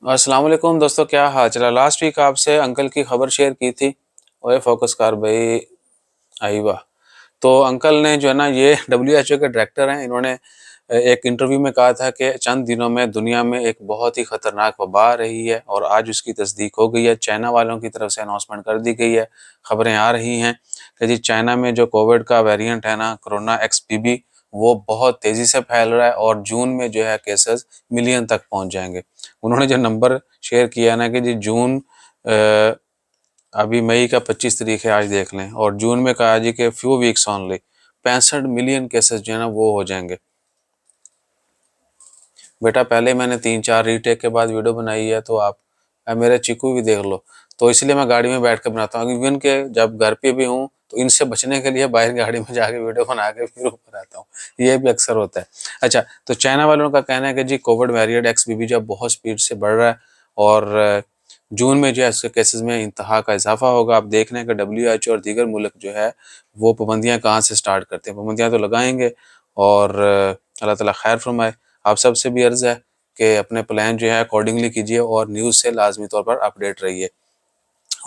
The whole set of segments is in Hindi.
अस्सलाम वालेकुम दोस्तों, क्या हाल चल? लास्ट वीक आपसे अंकल की खबर शेयर की थी। ओए फोकस कर भाई। अयवा। तो अंकल ने जो है ना, ये डब्ल्यूएचओ के डायरेक्टर हैं। इन्होंने एक इंटरव्यू में कहा था कि चंद दिनों में दुनिया में एक बहुत ही खतरनाक वबा आ रही है और आज उसकी तस्दीक हो गई है। चाइना वालों की तरफ से अनाउंसमेंट कर दी गई है। खबरें आ रही हैं कि जी चाइना में जो कोविड का वेरिएंट है ना, कोरोना एक्सबीबी, वो बहुत तेजी से फैल रहा है और जून में जो है केसेस मिलियन तक पहुंच जाएंगे। उन्होंने जो नंबर शेयर किया ना कि जी जून, अभी मई का 25 तारीख है, आज देख लें, और जून में कहा जी कि few weeks only 65 million cases जो है ना वो हो जाएंगे। बेटा पहले मैंने 3-4 रीटेक के बाद वीडियो बनाई है, तो आप मेरे चीकू भी देख लो। तो इसलिए मैं गाड़ी में बैठ कर बनाता हूँ। इवन के जब घर पे भी हूँ तो इनसे बचने के लिए बाहर गाड़ी में जाके वीडियो बना के फिर ऊपर आता हूँ। ये भी अक्सर होता है। अच्छा, तो चाइना वालों का कहना है कि जी कोविड वेरिएंट एक्सबीबी जो बहुत स्पीड से बढ़ रहा है और जून में जो है इसके केसेस में इंतहा का इजाफा होगा। आप देख रहे हैं कि डब्ल्यूएचओ और दीगर मुल्क जो है वो पाबंदियाँ कहाँ से स्टार्ट करते हैं। पाबंदियाँ तो लगाएंगे और अल्लाह ताला खैर फरमाए। आप सबसे भी अर्ज़ है कि अपने प्लान जो है अकॉर्डिंगली कीजिए और न्यूज़ से लाजमी तौर पर अपडेट रहिए।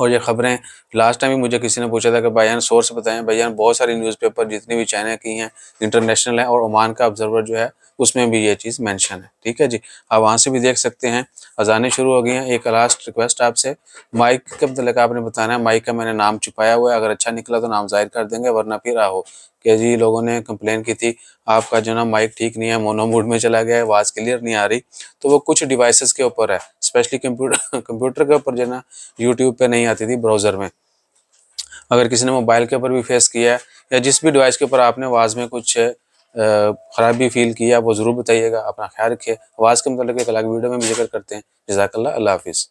और ये खबरें, लास्ट टाइम भी मुझे किसी ने पूछा था कि भाईजान सोर्स बताएं। भाईजान बहुत सारी न्यूज़पेपर जितनी भी चाइना की हैं, इंटरनेशनल है, और ओमान का ऑब्जर्वर जो है उसमें भी ये चीज़ मेंशन है। ठीक है जी, आप वहाँ से भी देख सकते हैं। अजानें शुरू हो गई हैं। एक लास्ट रिक्वेस्ट आपसे, माइक के मतलब आपने बताना है। माइक का मैंने नाम छुपाया हुआ है, अगर अच्छा निकला तो नाम जाहिर कर देंगे, वरना फिर आहो कि जी लोगों ने कंप्लेन की थी आपका जो ना माइक ठीक नहीं है, मोनो मोड में चला गया है, आवाज़ क्लियर नहीं आ रही। तो वो कुछ डिवाइसेस के ऊपर है, स्पेशली कंप्यूटर कंप्यूटर के ऊपर जो ना यूट्यूब पे नहीं आती थी ब्राउज़र में। अगर किसी ने मोबाइल के ऊपर भी फेस किया है या जिस भी डिवाइस के ऊपर आपने आवाज़ में कुछ ख़राबी फ़ील किया, वो ज़रूर बताइएगा। अपना ख़्याल रखिए। आवाज़ के मतलब एक अलग वीडियो में भी जिक्र करते हैं। जज़ाकल्लाह, अल्लाह हाफ़िज़।